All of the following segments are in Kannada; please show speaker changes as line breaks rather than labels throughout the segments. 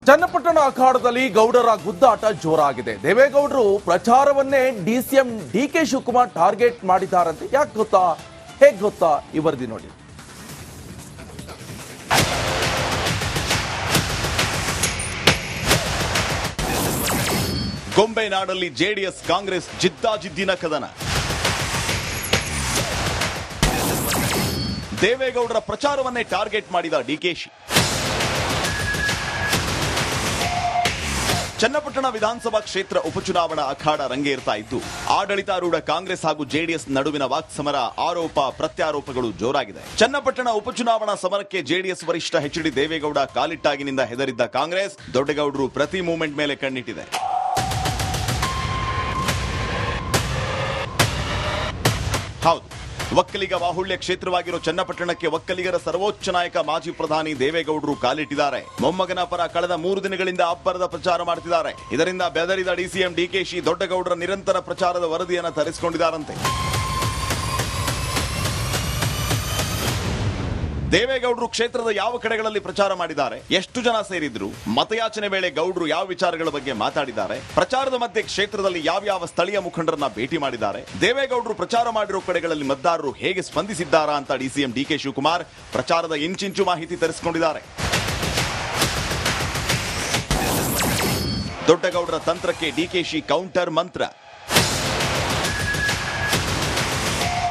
ಚನ್ನಪಟ್ಟಣ ಅಖಾಡದಲ್ಲಿ ಗೌಡರ ಗುದ್ದಾಟ ಜೋರಾಗಿದೆ. ದೇವೇಗೌಡರು ಪ್ರಚಾರವನ್ನೇ ಡಿಸಿಎಂ ಡಿಕೆ ಶಿವಕುಮಾರ್ ಟಾರ್ಗೆಟ್ ಮಾಡಿದ್ದಾರಂತೆ. ಯಾಕೆ ಗೊತ್ತಾ, ಹೇಗೆ ಗೊತ್ತಾ, ಈ ವರದಿ ನೋಡಿ.
ಗೊಂಬೆನಾಡಲ್ಲಿ ಜೆಡಿಎಸ್ ಕಾಂಗ್ರೆಸ್ ಜಿದ್ದಾಜಿದ್ದಿನ ಕದನ. ದೇವೇಗೌಡರ ಪ್ರಚಾರವನ್ನೇ ಟಾರ್ಗೆಟ್ ಮಾಡಿದ ಡಿಕೆಶಿ. ಚನ್ನಪಟ್ಟಣ ವಿಧಾನಸಭಾ ಕ್ಷೇತ್ರ ಉಪಚುನಾವಣಾ ಅಖಾಡ ರಂಗೇರ್ತಾ ಇದ್ದು, ಆಡಳಿತಾರೂಢ ಕಾಂಗ್ರೆಸ್ ಹಾಗೂ ಜೆಡಿಎಸ್ ನಡುವಿನ ವಾಕ್ಸಮರ, ಆರೋಪ ಪ್ರತ್ಯಾರೋಪಗಳು ಜೋರಾಗಿದೆ. ಚನ್ನಪಟ್ಟಣ ಉಪಚುನಾವಣಾ ಸಮರಕ್ಕೆ ಜೆಡಿಎಸ್ ವರಿಷ್ಠ ಎಚ್.ಡಿ. ದೇವೇಗೌಡ ಕಾಲಿಟ್ಟಾಗಿನಿಂದ ಹೆದರಿದ್ದ ಕಾಂಗ್ರೆಸ್, ದೊಡ್ಡಗೌಡರು ಪ್ರತಿ ಮೂವ್ಮೆಂಟ್ ಮೇಲೆ ಕಣ್ಣಿಟ್ಟಿದೆ. ಹೌದು, ಒಕ್ಕಲಿಗ ಬಾಹುಳ್ಯ ಕ್ಷೇತ್ರವಾಗಿರೋ ಚನ್ನಪಟ್ಟಣಕ್ಕೆ ಒಕ್ಕಲಿಗರ ಸರ್ವೋಚ್ಚ ನಾಯಕ ಮಾಜಿ ಪ್ರಧಾನಿ ದೇವೇಗೌಡರು ಕಾಲಿಟ್ಟಿದ್ದಾರೆ. ಮೊಮ್ಮಗನ ಪರ ಕಳೆದ 3 ದಿನಗಳಿಂದ ಅಬ್ಬರದ ಪ್ರಚಾರ ಮಾಡುತ್ತಿದ್ದಾರೆ. ಇದರಿಂದ ಬೆದರಿದ ಡಿಸಿಎಂ ಡಿಕೆಶಿ ದೊಡ್ಡಗೌಡರ ನಿರಂತರ ಪ್ರಚಾರದ ವರದಿಯನ್ನು ತರಿಸಿಕೊಂಡಿದ್ದಾರಂತೆ. ದೇವೇಗೌಡರು ಕ್ಷೇತ್ರದ ಯಾವ ಕಡೆಗಳಲ್ಲಿ ಪ್ರಚಾರ ಮಾಡಿದ್ದಾರೆ, ಎಷ್ಟು ಜನ ಸೇರಿದ್ರು, ಮತಯಾಚನೆ ವೇಳೆ ಗೌಡರು ಯಾವ ವಿಚಾರಗಳ ಬಗ್ಗೆ ಮಾತಾಡಿದ್ದಾರೆ, ಪ್ರಚಾರದ ಮಧ್ಯೆ ಕ್ಷೇತ್ರದಲ್ಲಿ ಯಾವ ಸ್ಥಳೀಯ ಮುಖಂಡರನ್ನ ಭೇಟಿ ಮಾಡಿದ್ದಾರೆ, ದೇವೇಗೌಡರು ಪ್ರಚಾರ ಮಾಡಿರೋ ಕಡೆಗಳಲ್ಲಿ ಮತದಾರರು ಹೇಗೆ ಸ್ಪಂದಿಸಿದ್ದಾರಾ ಅಂತ ಡಿಸಿಎಂ ಡಿಕೆ ಶಿವಕುಮಾರ್ ಪ್ರಚಾರದ ಇಂಚಿಂಚು ಮಾಹಿತಿ ತರಿಸಿಕೊಂಡಿದ್ದಾರೆ. ದೊಡ್ಡಗೌಡರ ತಂತ್ರಕ್ಕೆ ಡಿಕೆಶಿ ಕೌಂಟರ್ ಮಂತ್ರ.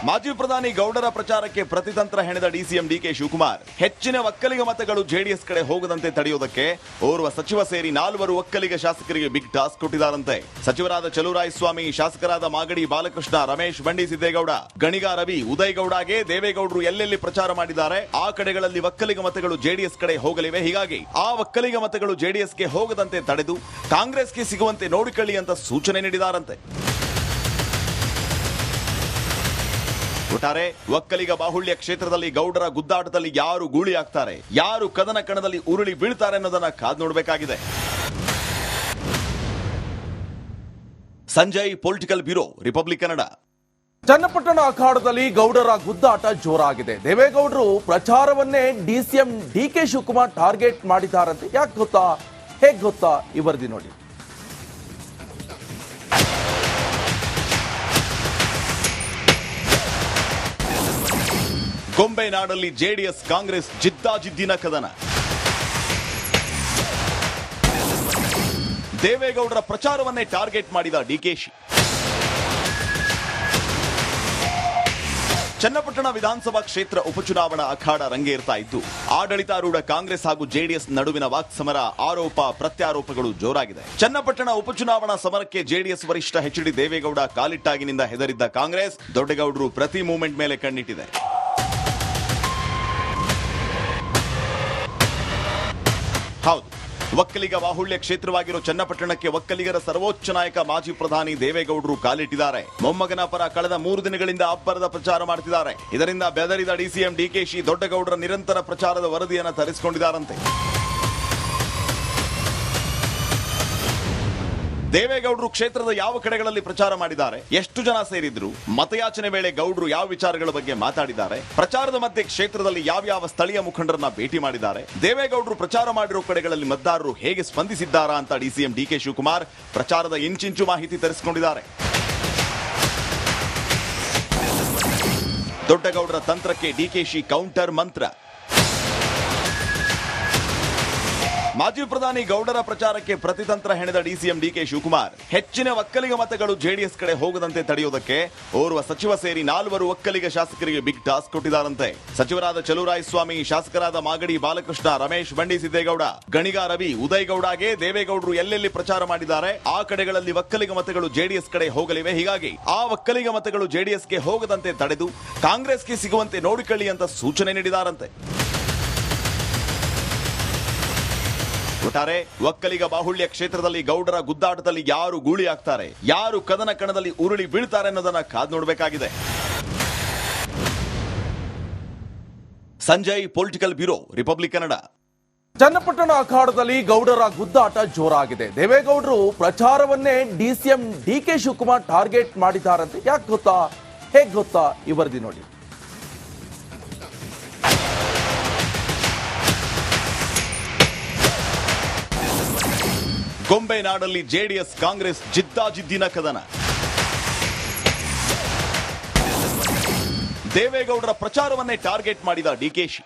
ಮಾಜಿ ಪ್ರಧಾನಿ ಗೌಡರ ಪ್ರಚಾರಕ್ಕೆ ಪ್ರತಿತಂತ್ರ ಹೆಣೆದ ಡಿಸಿಎಂ ಡಿಕೆ ಶಿವಕುಮಾರ್, ಹೆಚ್ಚಿನ ಒಕ್ಕಲಿಗ ಮತಗಳು ಜೆಡಿಎಸ್ ಕಡೆ ಹೋಗದಂತೆ ತಡೆಯುವುದಕ್ಕೆ ಓರ್ವ ಸಚಿವ ಸೇರಿ 4 ಒಕ್ಕಲಿಗ ಶಾಸಕರಿಗೆ ಬಿಗ್ ಟಾಸ್ಕ್ ಕೊಟ್ಟಿದ್ದಾರಂತೆ. ಸಚಿವರಾದ ಚಲುವರಾಯಸ್ವಾಮಿ, ಶಾಸಕರಾದ ಮಾಗಡಿ ಬಾಲಕೃಷ್ಣ, ರಮೇಶ್ ಬಂಡಿ ಸಿದ್ದೇಗೌಡ, ಗಣಿಗ ರವಿ, ಉದಯಗೌಡಗೆ ದೇವೇಗೌಡರು ಎಲ್ಲೆಲ್ಲಿ ಪ್ರಚಾರ ಮಾಡಿದ್ದಾರೆ ಆ ಕಡೆಗಳಲ್ಲಿ ಒಕ್ಕಲಿಗ ಮತಗಳು ಜೆಡಿಎಸ್ ಕಡೆ ಹೋಗಲಿವೆ. ಹೀಗಾಗಿ ಆ ಒಕ್ಕಲಿಗ ಮತಗಳು ಜೆಡಿಎಸ್ಗೆ ಹೋಗದಂತೆ ತಡೆದು ಕಾಂಗ್ರೆಸ್ಗೆ ಸಿಗುವಂತೆ ನೋಡಿಕೊಳ್ಳಿ ಅಂತ ಸೂಚನೆ ನೀಡಿದಾರಂತೆ. ಒಟ್ಟಾರೆ ಒಕ್ಕಲಿಗ ಬಾಹುಳ್ಯ ಕ್ಷೇತ್ರದಲ್ಲಿ ಗೌಡರ ಗುದ್ದಾಟದಲ್ಲಿ ಯಾರು ಗೂಳಿ ಆಗ್ತಾರೆ, ಯಾರು ಕದನ ಕಣದಲ್ಲಿ ಉರುಳಿ ಬೀಳ್ತಾರೆ ಅನ್ನೋದನ್ನ ಕಾದ್ ನೋಡಬೇಕಾಗಿದೆ. Sanjay, political bureau, Republic Kannada.
Channapatna ಅಖಾಡದಲ್ಲಿ ಗೌಡರ ಗುದ್ದಾಟ ಜೋರಾಗಿದೆ. ದೇವೇಗೌಡರು ಪ್ರಚಾರವನ್ನೇ ಡಿಸಿಎಂ ಡಿಕೆ ಶಿವಕುಮಾರ್ ಟಾರ್ಗೆಟ್ ಮಾಡಿದ್ದಾರಂತೆ. ಯಾಕೆ ಗೊತ್ತಾ, ಹೇಗೆ ಗೊತ್ತಾ, ಈ ವರದಿ ನೋಡಿ.
ಗೊಂಬೆನಾಡಲ್ಲಿ ಜೆಡಿಎಸ್ ಕಾಂಗ್ರೆಸ್ ಜಿದ್ದಾಜಿದ್ದಿನ ಕದನ. ದೇವೇಗೌಡರ ಪ್ರಚಾರವನ್ನೇ ಟಾರ್ಗೆಟ್ ಮಾಡಿದ ಡಿಕೆಶಿ. ಚನ್ನಪಟ್ಟಣ ವಿಧಾನಸಭಾ ಕ್ಷೇತ್ರ ಉಪಚುನಾವಣಾ ಅಖಾಡ ರಂಗೇರ್ತಾ ಇದ್ದು, ಆಡಳಿತಾರೂಢ ಕಾಂಗ್ರೆಸ್ ಹಾಗೂ ಜೆಡಿಎಸ್ ನಡುವಿನ ವಾಕ್ಸಮರ, ಆರೋಪ ಪ್ರತ್ಯಾರೋಪಗಳು ಜೋರಾಗಿದೆ. ಚನ್ನಪಟ್ಟಣ ಉಪಚುನಾವಣಾ ಸಮರಕ್ಕೆ ಜೆಡಿಎಸ್ ವರಿಷ್ಠ ಎಚ್.ಡಿ. ದೇವೇಗೌಡ ಕಾಲಿಟ್ಟಾಗಿನಿಂದ ಹೆದರಿದ್ದ ಕಾಂಗ್ರೆಸ್, ದೊಡ್ಡಗೌಡರು ಪ್ರತಿ ಮೂವ್ಮೆಂಟ್ ಮೇಲೆ ಕಣ್ಣಿಟ್ಟಿದೆ. ಹೌದು, ಒಕ್ಕಲಿಗ ಬಾಹುಳ್ಯ ಕ್ಷೇತ್ರವಾಗಿರೋ ಚನ್ನಪಟ್ಟಣಕ್ಕೆ ಒಕ್ಕಲಿಗರ ಸರ್ವೋಚ್ಚ ನಾಯಕ ಮಾಜಿ ಪ್ರಧಾನಿ ದೇವೇಗೌಡರು ಕಾಲಿಟ್ಟಿದ್ದಾರೆ. ಮೊಮ್ಮಗನ ಪರ ಕಳೆದ 3 ದಿನಗಳಿಂದ ಅಬ್ಬರದ ಪ್ರಚಾರ ಮಾಡುತ್ತಿದ್ದಾರೆ. ಇದರಿಂದ ಬೆದರಿದ ಡಿಸಿಎಂ ಡಿಕೆಶಿ ದೊಡ್ಡಗೌಡರ ನಿರಂತರ ಪ್ರಚಾರದ ವರದಿಯನ್ನು ತರಿಸಿಕೊಂಡಿದ್ದಾರಂತೆ. ದೇವೇಗೌಡರು ಕ್ಷೇತ್ರದ ಯಾವ ಕಡೆಗಳಲ್ಲಿ ಪ್ರಚಾರ ಮಾಡಿದ್ದಾರೆ, ಎಷ್ಟು ಜನ ಸೇರಿದ್ರು, ಮತಯಾಚನೆ ವೇಳೆ ಗೌಡರು ಯಾವ ವಿಚಾರಗಳ ಬಗ್ಗೆ ಮಾತಾಡಿದ್ದಾರೆ, ಪ್ರಚಾರದ ಮಧ್ಯೆ ಕ್ಷೇತ್ರದಲ್ಲಿ ಯಾವ ಸ್ಥಳೀಯ ಮುಖಂಡರನ್ನ ಭೇಟಿ ಮಾಡಿದ್ದಾರೆ, ದೇವೇಗೌಡರು ಪ್ರಚಾರ ಮಾಡಿರೋ ಕಡೆಗಳಲ್ಲಿ ಮತದಾರರು ಹೇಗೆ ಸ್ಪಂದಿಸಿದ್ದಾರಾ ಅಂತ ಡಿಸಿಎಂ ಡಿಕೆ ಶಿವಕುಮಾರ್ ಪ್ರಚಾರದ ಇಂಚಿಂಚು ಮಾಹಿತಿ ತರಿಸಿಕೊಂಡಿದ್ದಾರೆ. ದೊಡ್ಡಗೌಡರ ತಂತ್ರಕ್ಕೆ ಡಿಕೆಶಿ ಕೌಂಟರ್ ಮಂತ್ರ. ಮಾಜಿ ಪ್ರಧಾನಿ ಗೌಡರ ಪ್ರಚಾರಕ್ಕೆ ಪ್ರತಿತಂತ್ರ ಹೆಣೆದ ಡಿಸಿಎಂ ಡಿಕೆ ಶಿವಕುಮಾರ್, ಹೆಚ್ಚಿನ ಒಕ್ಕಲಿಗ ಮತಗಳು ಜೆಡಿಎಸ್ ಕಡೆ ಹೋಗದಂತೆ ತಡೆಯುವುದಕ್ಕೆ ಓರ್ವ ಸಚಿವ ಸೇರಿ 4 ಒಕ್ಕಲಿಗ ಶಾಸಕರಿಗೆ ಬಿಗ್ ಟಾಸ್ಕ್ ಕೊಟ್ಟಿದ್ದಾರಂತೆ. ಸಚಿವರಾದ ಚಲುವರಾಯಸ್ವಾಮಿ, ಶಾಸಕರಾದ ಮಾಗಡಿ ಬಾಲಕೃಷ್ಣ, ರಮೇಶ್ ಬಂಡಿ ಸಿದ್ದೇಗೌಡ, ಗಣಿಗ ರವಿ, ಉದಯಗೌಡಗೆ ದೇವೇಗೌಡರು ಎಲ್ಲೆಲ್ಲಿ ಪ್ರಚಾರ ಮಾಡಿದ್ದಾರೆ ಆ ಕಡೆಗಳಲ್ಲಿ ಒಕ್ಕಲಿಗ ಮತಗಳು ಜೆಡಿಎಸ್ ಕಡೆ ಹೋಗಲಿವೆ. ಹೀಗಾಗಿ ಆ ಒಕ್ಕಲಿಗ ಮತಗಳು ಜೆಡಿಎಸ್ಗೆ ಹೋಗದಂತೆ ತಡೆದು ಕಾಂಗ್ರೆಸ್ಗೆ ಸಿಗುವಂತೆ ನೋಡಿಕೊಳ್ಳಿ ಅಂತ ಸೂಚನೆ ನೀಡಿದಾರಂತೆ. ಒಟ್ಟಾರೆ ಒಕ್ಕಲಿಗ ಬಾಹುಳ್ಯ ಕ್ಷೇತ್ರದಲ್ಲಿ ಗೌಡರ ಗುದ್ದಾಟದಲ್ಲಿ ಯಾರು ಗೂಳಿ ಆಗ್ತಾರೆ, ಯಾರು ಕದನ ಕಣದಲ್ಲಿ ಉರುಳಿ ಬೀಳ್ತಾರೆ ಅನ್ನೋದನ್ನ ಕಾದ್ ನೋಡಬೇಕಾಗಿದೆ. Sanjay, political bureau, Republic Kannada.
Channapatna ಅಖಾಡದಲ್ಲಿ ಗೌಡರ ಗುದ್ದಾಟ ಜೋರಾಗಿದೆ. ದೇವೇಗೌಡರು ಪ್ರಚಾರವನ್ನೇ ಡಿಸಿಎಂ ಡಿಕೆ ಶಿವಕುಮಾರ್ ಟಾರ್ಗೆಟ್ ಮಾಡಿದ್ದಾರಂತೆ. ಯಾಕೆ ಗೊತ್ತಾ, ಹೇಗೆ ಗೊತ್ತಾ, ಈ ವರದಿ ನೋಡಿ.
ಗೊಂಬೆ ನಾಡಲ್ಲಿ ಜೆಡಿಎಸ್ ಕಾಂಗ್ರೆಸ್ ಜಿದ್ದಾಜಿದ್ದಿನ ಕದನ. ದೇವೇಗೌಡರ ಪ್ರಚಾರವನ್ನೇ ಟಾರ್ಗೆಟ್ ಮಾಡಿದ ಡಿಕೆಶಿ.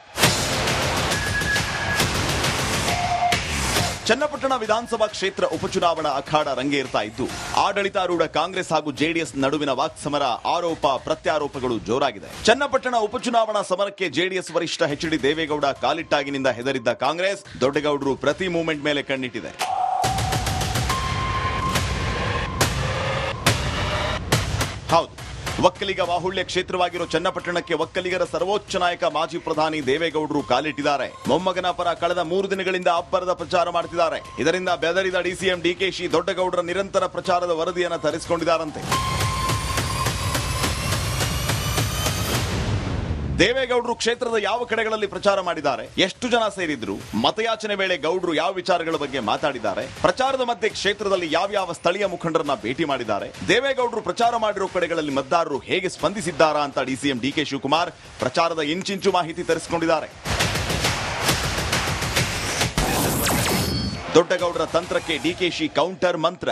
ಚನ್ನಪಟ್ಟಣ ವಿಧಾನಸಭಾ ಕ್ಷೇತ್ರ ಉಪಚುನಾವಣಾ ಅಖಾಡ ರಂಗೇರ್ತಾ ಇದ್ದು, ಆಡಳಿತಾರೂಢ ಕಾಂಗ್ರೆಸ್ ಹಾಗೂ ಜೆಡಿಎಸ್ ನಡುವಿನ ವಾಕ್ಸಮರ, ಆರೋಪ ಪ್ರತ್ಯಾರೋಪಗಳು ಜೋರಾಗಿದೆ. ಚನ್ನಪಟ್ಟಣ ಉಪಚುನಾವಣಾ ಸಮರಕ್ಕೆ ಜೆಡಿಎಸ್ ವರಿಷ್ಠ ಎಚ್.ಡಿ. ದೇವೇಗೌಡ ಕಾಲಿಟ್ಟಾಗಿನಿಂದ ಹೆದರಿದ್ದ ಕಾಂಗ್ರೆಸ್ ದೊಡ್ಡಗೌಡರು ಪ್ರತಿ ಮೂವ್ಮೆಂಟ್ ಮೇಲೆ ಕಣ್ಣಿಟ್ಟಿದೆ. ಹೌದು, ಒಕ್ಕಲಿಗ ಬಾಹುಳ್ಯ ಕ್ಷೇತ್ರವಾಗಿರೋ ಚನ್ನಪಟ್ಟಣಕ್ಕೆ ಒಕ್ಕಲಿಗರ ಸರ್ವೋಚ್ಚ ನಾಯಕ ಮಾಜಿ ಪ್ರಧಾನಿ ದೇವೇಗೌಡರು ಕಾಲಿಟ್ಟಿದ್ದಾರೆ. ಮೊಮ್ಮಗನ ಪರ ಕಳೆದ 3 ದಿನಗಳಿಂದ ಅಬ್ಬರದ ಪ್ರಚಾರ ಮಾಡುತ್ತಿದ್ದಾರೆ. ಇದರಿಂದ ಬೆದರಿದ ಡಿಸಿಎಂ ಡಿಕೆಶಿ ದೊಡ್ಡಗೌಡರ ನಿರಂತರ ಪ್ರಚಾರದ ವರದಿಯನ್ನು ತರಿಸಿಕೊಂಡಿದ್ದಾರಂತೆ. ದೇವೇಗೌಡರು ಕ್ಷೇತ್ರದ ಯಾವ ಕಡೆಗಳಲ್ಲಿ ಪ್ರಚಾರ ಮಾಡಿದ್ದಾರೆ, ಎಷ್ಟು ಜನ ಸೇರಿದ್ರು, ಮತಯಾಚನೆ ವೇಳೆ ಗೌಡರು ಯಾವ ವಿಚಾರಗಳ ಬಗ್ಗೆ ಮಾತಾಡಿದ್ದಾರೆ, ಪ್ರಚಾರದ ಮಧ್ಯೆ ಕ್ಷೇತ್ರದಲ್ಲಿ ಯಾವ್ಯಾವ ಸ್ಥಳೀಯ ಮುಖಂಡರನ್ನ ಭೇಟಿ ಮಾಡಿದ್ದಾರೆ, ದೇವೇಗೌಡರು ಪ್ರಚಾರ ಮಾಡಿರೋ ಕಡೆಗಳಲ್ಲಿ ಮತದಾರರು ಹೇಗೆ ಸ್ಪಂದಿಸಿದ್ದಾರಾ ಅಂತ ಡಿಸಿಎಂ ಡಿಕೆ ಶಿವಕುಮಾರ್ ಪ್ರಚಾರದ ಇಂಚಿಂಚು ಮಾಹಿತಿ ತರಿಸಿಕೊಂಡಿದ್ದಾರೆ. ದೊಡ್ಡಗೌಡರ ತಂತ್ರಕ್ಕೆ ಡಿಕೆಶಿ ಕೌಂಟರ್ ಮಂತ್ರ.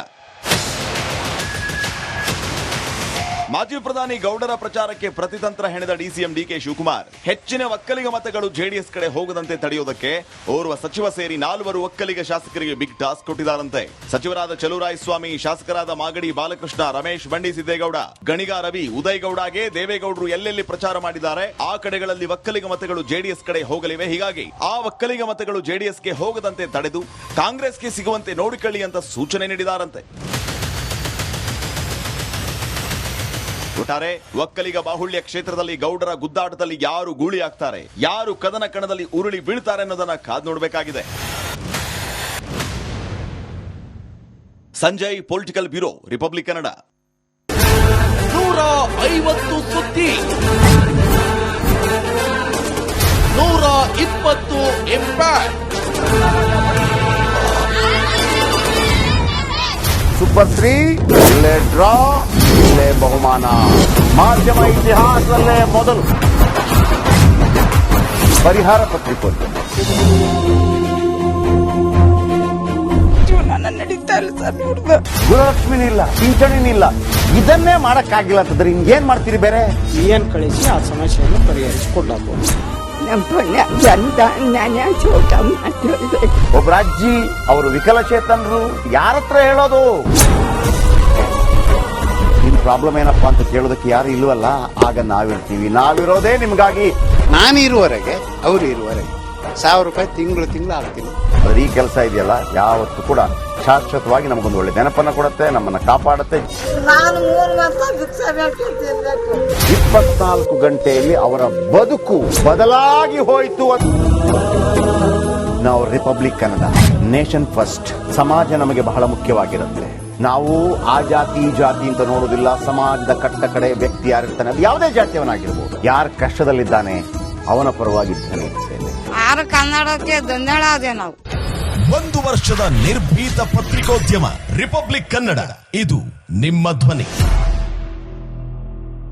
ಮಾಜಿ ಪ್ರಧಾನಿ ಗೌಡರ ಪ್ರಚಾರಕ್ಕೆ ಪ್ರತಿತಂತ್ರ ಹೆಣೆದ ಡಿಸಿಎಂ ಡಿಕೆ ಶಿವಕುಮಾರ್ ಹೆಚ್ಚಿನ ಒಕ್ಕಲಿಗ ಮತಗಳು ಜೆಡಿಎಸ್ ಕಡೆ ಹೋಗದಂತೆ ತಡೆಯುವುದಕ್ಕೆ ಓರ್ವ ಸಚಿವ ಸೇರಿ 4 ಒಕ್ಕಲಿಗ ಶಾಸಕರಿಗೆ ಬಿಗ್ ಟಾಸ್ಕ್ ಕೊಟ್ಟಿದ್ದಾರಂತೆ. ಸಚಿವರಾದ ಚಲುವರಾಯಸ್ವಾಮಿ, ಶಾಸಕರಾದ ಮಾಗಡಿ ಬಾಲಕೃಷ್ಣ, ರಮೇಶ್ ಬಂಡಿ ಸಿದ್ದೇಗೌಡ, ಗಣಿಗ ರವಿ, ಉದಯ್ ಗೌಡಗೆ ದೇವೇಗೌಡರು ಎಲ್ಲೆಲ್ಲಿ ಪ್ರಚಾರ ಮಾಡಿದ್ದಾರೆ ಆ ಕಡೆಗಳಲ್ಲಿ ಒಕ್ಕಲಿಗ ಮತಗಳು ಜೆಡಿಎಸ್ ಕಡೆ ಹೋಗಲಿವೆ. ಹೀಗಾಗಿ ಆ ಒಕ್ಕಲಿಗ ಮತಗಳು ಜೆಡಿಎಸ್ಗೆ ಹೋಗದಂತೆ ತಡೆದು ಕಾಂಗ್ರೆಸ್ಗೆ ಸಿಗುವಂತೆ ನೋಡಿಕೊಳ್ಳಿ ಅಂತ ಸೂಚನೆ ನೀಡಿದಾರಂತೆ. ಒಟ್ಟಾರೆ ಒಕ್ಕಲಿಗ ಬಾಹುಳ್ಯ ಕ್ಷೇತ್ರದಲ್ಲಿ ಗೌಡರ ಗುದ್ದಾಟದಲ್ಲಿ ಯಾರು ಗೂಳಿ ಆಗ್ತಾರೆ, ಯಾರು ಕದನ ಕಣದಲ್ಲಿ ಉರುಳಿ ಬೀಳ್ತಾರೆ ಅನ್ನೋದನ್ನ ಕಾದು ನೋಡಬೇಕಾಗಿದೆ. Sanjay, political bureau, Republic Kannada.
150 ಸುದ್ದಿ, 120 ಇಂಪ್ಯಾಕ್ಟ್.
ಸೂಪರ್ 3 ಇಲ್ಲೇ ಡ್ರಾ, ಇಲ್ಲೇ ಬಹುಮಾನ. ಮಾಧ್ಯಮ ಇತಿಹಾಸದಲ್ಲೇ ಮೊದಲು ಪರಿಹಾರ ಪತ್ರಿಕೋದ್ಯಮ.
ನಡೀತಾ ಇಲ್ಲ ಸರ್,
ಗುರುಲಕ್ಷ್ಮಿನಿಲ್ಲ, ಪಿಂಚಣಿನಿಲ್ಲ, ಇದನ್ನೇ ಮಾಡಕ್ಕಾಗಿಲ್ಲ ಅಂತಂದ್ರೆ ಇನ್ನೇನ್ ಮಾಡ್ತೀರಿ ಬೇರೆ?
ಏನ್ ಕಳಿಸಿ ಆ ಸಮಸ್ಯೆಯನ್ನು ಪರಿಹರಿಸಿಕೊಡ್ಲಾಗ್ಬೋದು.
ಒಬ್ಬ ಅಜ್ಜಿ, ಅವರು ವಿಕಲಚೇತನರು, ಯಾರತ್ರ ಹೇಳೋದು? ನಿಮ್ ಪ್ರಾಬ್ಲಮ್ ಏನಪ್ಪಾ ಅಂತ ಕೇಳೋದಕ್ಕೆ ಯಾರು ಇಲ್ವಲ್ಲ. ಆಗ ನಾವಿರ್ತೀವಿ, ನಾವಿರೋದೇ ನಿಮ್ಗಾಗಿ.
ನಾನು ಇರುವವರೆಗೆ, ಅವ್ರು ಇರುವವರೆಗೆ 1000 ರೂಪಾಯಿ ತಿಂಗಳು ಆಗ್ತೀನಿ.
ಆದ್ರೆ ಈ ಕೆಲಸ ಇದೆಯಲ್ಲ, ಯಾವತ್ತೂ ಕೂಡ ಶಾಶ್ವತವಾಗಿ ನಮಗೊಂದು ಒಳ್ಳೆ ನೆನಪನ್ನ ಕೊಡುತ್ತೆ, ನಮ್ಮನ್ನ ಕಾಪಾಡುತ್ತೆ. 24 ಗಂಟೆಯಲ್ಲಿ ಅವರ ಬದುಕು ಬದಲಾಗಿ ಹೋಯಿತು. ನಾವು ರಿಪಬ್ಲಿಕ್ ಕನ್ನಡ, ನೇಷನ್ ಫಸ್ಟ್. ಸಮಾಜ ನಮಗೆ ಬಹಳ ಮುಖ್ಯವಾಗಿರುತ್ತೆ. ನಾವು ಆ ಜಾತಿ ಈ ಜಾತಿ ಅಂತ ನೋಡೋದಿಲ್ಲ. ಸಮಾಜದ ಕಟ್ಟ ಕಡೆ ವ್ಯಕ್ತಿ ಯಾರಿರ್ತಾನೆ, ಅದು ಯಾವುದೇ ಜಾತಿಯವನಾಗಿರ್ಬೋದು, ಯಾರು ಕಷ್ಟದಲ್ಲಿದ್ದಾನೆ ಅವನ ಪರವಾಗಿದ್ದಾನೆ.
ಆರು ಕನ್ನಡಕ್ಕೆ ಧನ್ಯವಾದ. ನಾವು
1 ವರ್ಷದ ನಿರ್ಭೀತ ಪತ್ರಿಕೋದ್ಯಮ ರಿಪಬ್ಲಿಕ್ ಕನ್ನಡ. ಇದು ನಿಮ್ಮ ಧ್ವನಿ.